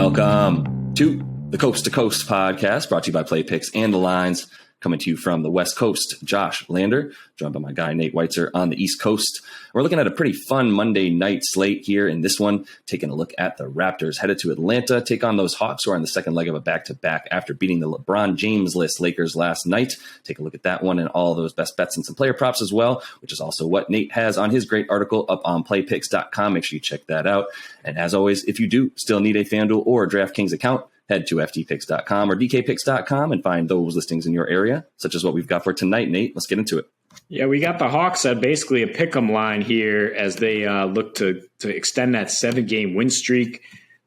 Welcome to the Coast to Coast podcast, brought to you by Play Picks and the Lines. Coming to you from the West Coast, Josh Lander, joined by my guy Nate Weitzer on the East Coast. We're looking at a pretty fun Monday night slate here in this one, taking a look at the Raptors headed to Atlanta, take on those Hawks who are on the second leg of a back-to-back after beating the LeBron James-less Lakers last night. Take a look at that one and all those best bets and some player props as well, which is also what Nate has on his great article up on playpicks.com. Make sure you check that out. And as always, if you do still need a FanDuel or DraftKings account, head to ftpicks.com or dkpicks.com and find those listings in your area, such as what we've got for tonight. Nate, let's get into it. Yeah, we got the Hawks at basically a pick'em line here as they look to extend that 7-game win streak.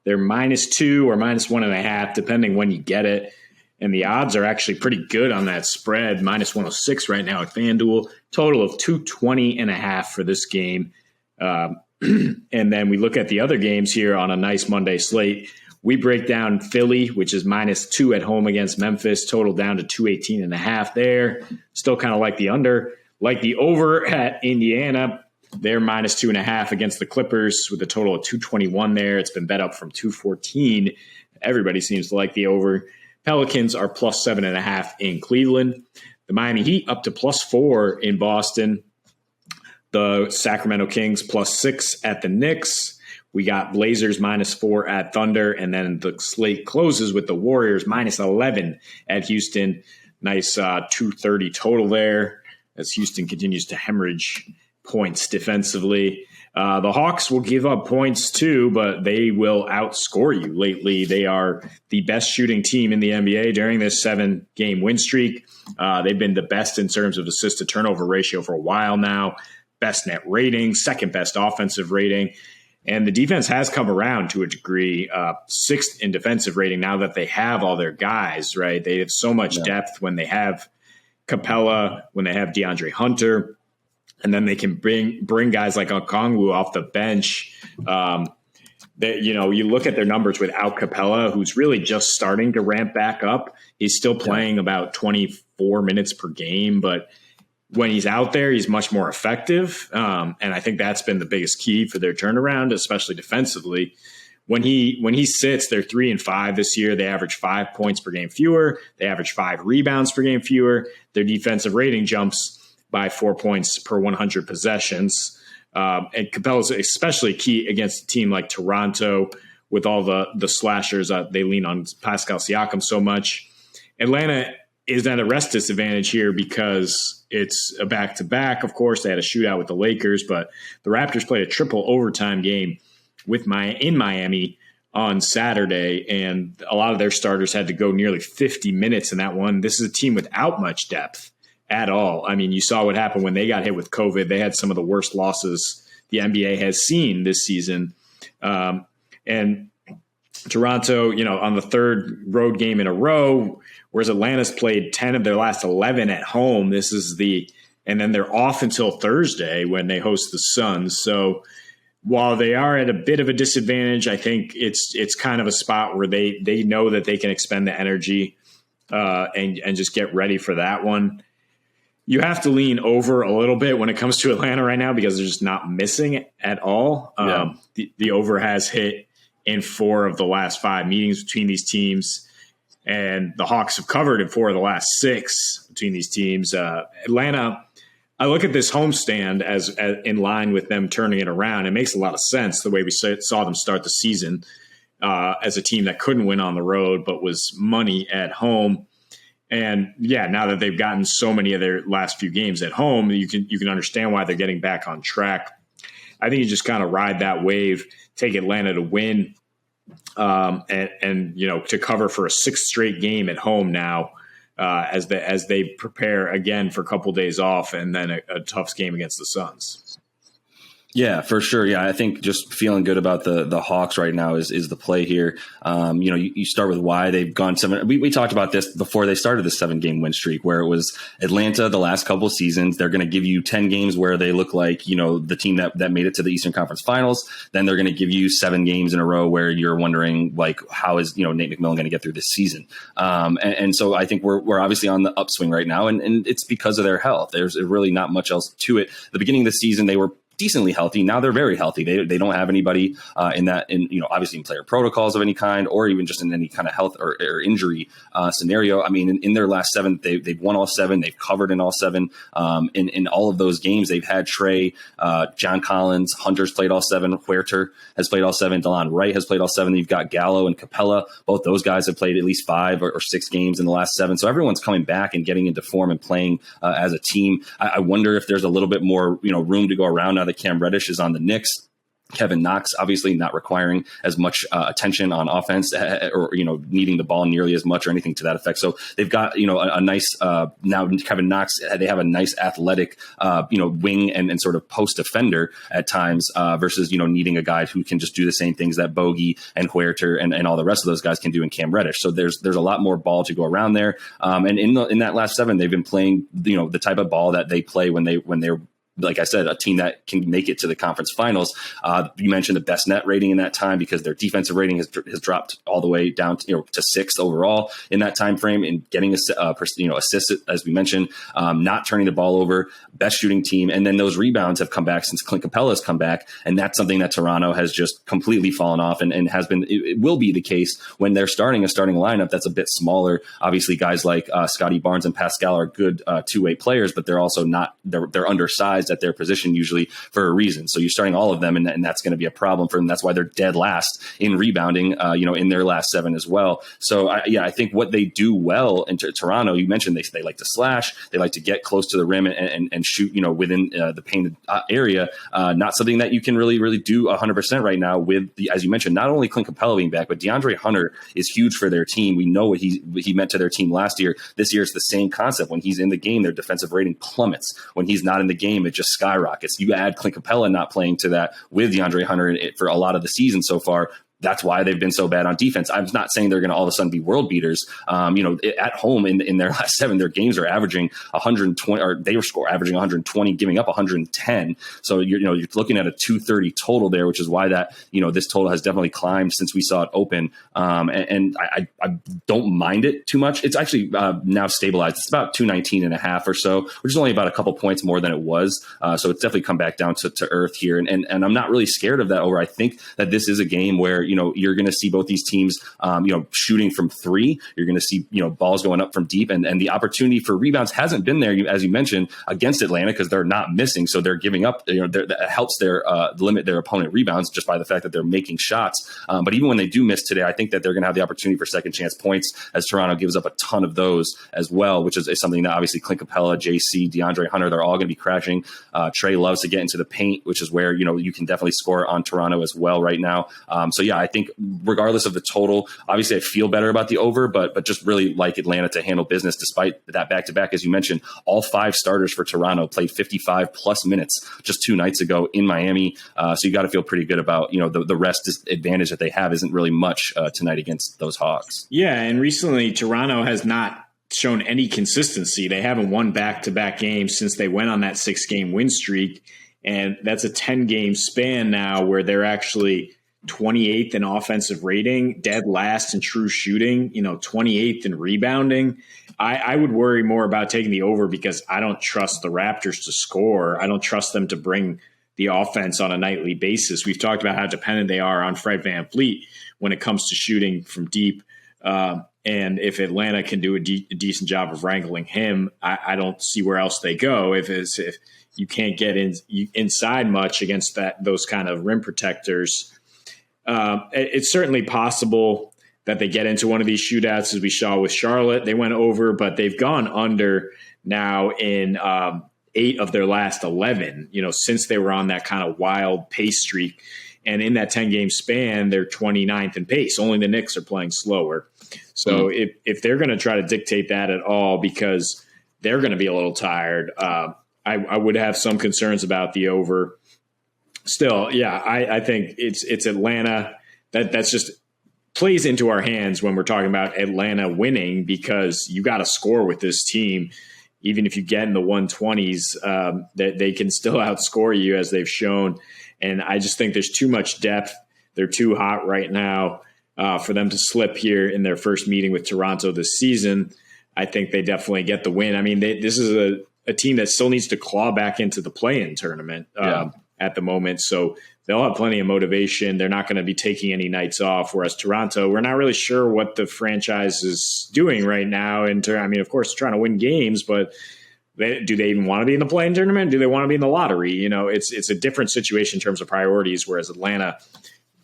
They're -2 or -1.5, depending when you get it. And the odds are actually pretty good on that spread, -106 right now at FanDuel. Total of 220.5 for this game. And then we look at the other games here on a nice Monday slate. We break down Philly, which is -2 at home against Memphis, total down to 218.5 there. Still kind of like the under. Like the over at Indiana, they're -2.5 against the Clippers with a total of 221 there. It's been bet up from 214. Everybody seems to like the over. Pelicans are +7.5 in Cleveland. The Miami Heat up to +4 in Boston. The Sacramento Kings +6 at the Knicks. We got Blazers -4 at Thunder, and then the slate closes with the Warriors -11 at Houston. Nice 230 total there as Houston continues to hemorrhage points defensively. The Hawks will give up points too, but they will outscore you lately. They are the best shooting team in the NBA during this 7-game win streak. They've been the best in terms of assist to turnover ratio for a while now. Best net rating, second best offensive rating. And the defense has come around to a degree, 6th in defensive rating now that they have all their guys, right? They have so much depth when they have Capella, when they have DeAndre Hunter, and then they can bring guys like Okongwu off the bench. You look at their numbers without Capella, who's really just starting to ramp back up. He's still playing about 24 minutes per game, but when he's out there, he's much more effective. And I think that's been the biggest key for their turnaround, especially defensively. When he sits, they're 3-5 this year. They average 5 points per game fewer. They average 5 rebounds per game fewer. Their defensive rating jumps by 4 points per 100 possessions. And Capella's especially key against a team like Toronto with all the slashers. They lean on Pascal Siakam so much. Atlanta is at a rest disadvantage here because it's a back-to-back. Of course, they had a shootout with the Lakers, but the Raptors played a triple overtime game in Miami on Saturday, and a lot of their starters had to go nearly 50 minutes in that one. This is a team without much depth at all. I mean, you saw what happened when they got hit with COVID. They had some of the worst losses the NBA has seen this season. And Toronto, on the third road game in a row, whereas Atlanta's played 10 of their last 11 at home. And then they're off until Thursday when they host the Suns. So while they are at a bit of a disadvantage, I think it's kind of a spot where they know that they can expend the energy and just get ready for that one. You have to lean over a little bit when it comes to Atlanta right now because they're just not missing at all. Yeah. The over has hit in 4 of the last 5 meetings between these teams. And the Hawks have covered in 4 of the last 6 between these teams. Atlanta, I look at this homestand as in line with them turning it around. It makes a lot of sense the way we saw them start the season as a team that couldn't win on the road but was money at home. And, now that they've gotten so many of their last few games at home, you can understand why they're getting back on track. I think you just kind of ride that wave, take Atlanta to win. And to cover for a 6th straight game at home now as they prepare again for a couple days off and then a tough game against the Suns. Yeah, for sure. Yeah, I think just feeling good about the Hawks right now is the play here. You start with why they've gone 7. We talked about this before they started the 7-game win streak, where it was Atlanta the last couple of seasons. They're going to give you 10 games where they look like, the team that made it to the Eastern Conference Finals. Then they're going to give you 7 games in a row where you're wondering, like, how is, Nate McMillan going to get through this season? And so I think we're obviously on the upswing right now, and it's because of their health. There's really not much else to it. The beginning of the season, they were decently healthy. Now they're very healthy. They don't have anybody obviously in player protocols of any kind, or even just in any kind of health or injury scenario. I mean, in their last 7, they've won all 7. They've covered in all 7. In all of those games, they've had Trey, John Collins, Hunter's played all 7. Huerter has played all 7. DeLon Wright has played all 7. You've got Gallo and Capella. Both those guys have played at least 5 or 6 games in the last 7. So everyone's coming back and getting into form and playing as a team. I wonder if there's a little bit more room to go around now that Cam Reddish is on the Knicks. Kevin Knox obviously not requiring as much attention on offense or needing the ball nearly as much or anything to that effect. So they've got a nice now Kevin Knox, they have a nice athletic wing and sort of post defender at times versus needing a guy who can just do the same things that Bogey and Huerter and all the rest of those guys can do in Cam Reddish. So there's a lot more ball to go around there. And in that last 7, they've been playing the type of ball that they play when they're, like I said, a team that can make it to the conference finals. You mentioned the best net rating in that time because their defensive rating has dropped all the way down to 6th overall in that time frame, and getting assists, as we mentioned, not turning the ball over, best shooting team. And then those rebounds have come back since Clint Capella has come back. And that's something that Toronto has just completely fallen off and has been, it will be the case when they're starting a starting lineup that's a bit smaller. Obviously, guys like Scotty Barnes and Pascal are good two-way players, but they're also not, they're undersized at their position usually for a reason. So you're starting all of them, and that's going to be a problem for them. That's why they're dead last in rebounding, in their last 7 as well. So I think what they do well in Toronto, you mentioned they like to slash, they like to get close to the rim and shoot, within the painted area. Not something that you can really do 100% right now with as you mentioned, not only Clint Capella being back, but DeAndre Hunter is huge for their team. We know what he meant to their team last year. This year it's the same concept. When he's in the game, their defensive rating plummets. When he's not in the game, it just skyrockets. You add Clint Capella not playing to that with DeAndre Hunter for a lot of the season so far. That's why they've been so bad on defense. I'm not saying they're going to all of a sudden be world beaters. At home in their last 7, their games are averaging 120, or they were averaging 120, giving up 110. So you're looking at a 230 total there, which is why that this total has definitely climbed since we saw it open. And I don't mind it too much. It's actually now stabilized. It's about 219.5 or so, which is only about a couple points more than it was. So it's definitely come back down to earth here. And I'm not really scared of that over. I think that this is a game where you're going to see both these teams, shooting from 3. You're going to see, balls going up from deep, and the opportunity for rebounds hasn't been there, as you mentioned, against Atlanta because they're not missing. So they're giving up, that helps their limit their opponent rebounds just by the fact that they're making shots. But even when they do miss today, I think that they're going to have the opportunity for second chance points as Toronto gives up a ton of those as well, which is something that obviously Clint Capella, JC, DeAndre Hunter, they're all going to be crashing. Trey loves to get into the paint, which is where, you can definitely score on Toronto as well right now. I think regardless of the total, obviously I feel better about the over, but just really like Atlanta to handle business despite that back-to-back. As you mentioned, all 5 starters for Toronto played 55 plus minutes just 2 nights ago in Miami. So you got to feel pretty good about, the rest advantage that they have isn't really much tonight against those Hawks. Yeah. And recently Toronto has not shown any consistency. They haven't won back-to-back games since they went on that 6-game win streak. And that's a 10-game span now where they're actually 28th in offensive rating, dead last in true shooting, 28th in rebounding. I would worry more about taking the over because I don't trust the Raptors to score. I don't trust them to bring the offense on a nightly basis. We've talked about how dependent they are on Fred VanVleet when it comes to shooting from deep. And if Atlanta can do a decent job of wrangling him, I don't see where else they go. If you can't get inside much against those kind of rim protectors. It's certainly possible that they get into one of these shootouts, as we saw with Charlotte. They went over, but they've gone under now in 8 of their last 11, since they were on that kind of wild pace streak. And in that 10-game span, they're 29th in pace. Only the Knicks are playing slower. So if they're going to try to dictate that at all because they're going to be a little tired, I would have some concerns about the over. Still, yeah, I think it's Atlanta that's just plays into our hands when we're talking about Atlanta winning because you got to score with this team. Even if you get in the 120s, that they can still outscore you as they've shown. And I just think there's too much depth. They're too hot right now for them to slip here in their first meeting with Toronto this season. I think they definitely get the win. I mean, this is a team that still needs to claw back into the play-in tournament. at the moment. So they'll have plenty of motivation. They're not going to be taking any nights off. Whereas Toronto, we're not really sure what the franchise is doing right now. Of course, trying to win games, but do they even want to be in the play-in tournament? Do they want to be in the lottery? It's a different situation in terms of priorities. Whereas Atlanta,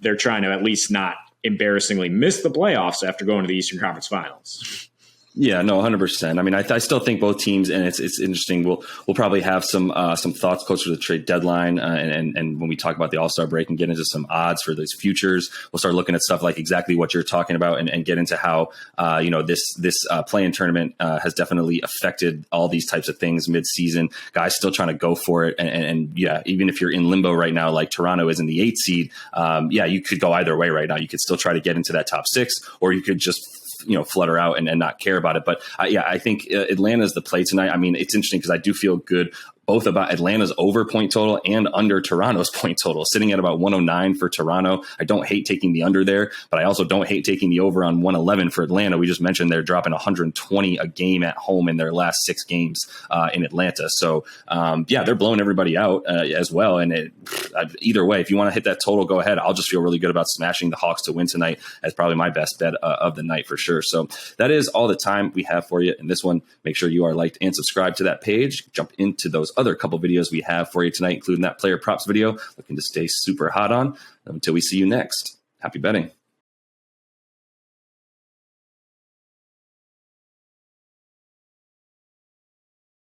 they're trying to at least not embarrassingly miss the playoffs after going to the Eastern Conference Finals. Yeah, no, 100%. I still think both teams, and it's interesting. We'll probably have some thoughts closer to the trade deadline, and when we talk about the All-Star break and get into some odds for those futures, we'll start looking at stuff like exactly what you're talking about, and get into how this play-in tournament has definitely affected all these types of things mid-season. Guys still trying to go for it, and yeah, even if you're in limbo right now, like Toronto is in the 8th seed, you could go either way right now. You could still try to get into that top 6, or you could just flutter out and not care about it. But I think Atlanta is the play tonight. It's interesting because I do feel good both about Atlanta's over point total and under Toronto's point total, sitting at about 109 for Toronto. I don't hate taking the under there, but I also don't hate taking the over on 111 for Atlanta. We just mentioned they're dropping 120 a game at home in their last 6 games in Atlanta. So they're blowing everybody out as well. And either way, if you want to hit that total, go ahead. I'll just feel really good about smashing the Hawks to win tonight as probably my best bet of the night for sure. So that is all the time we have for you in this one. Make sure you are liked and subscribed to that page. Jump into those other couple videos we have for you tonight, including that player props video, looking to stay super hot on. Until we see you next, happy betting.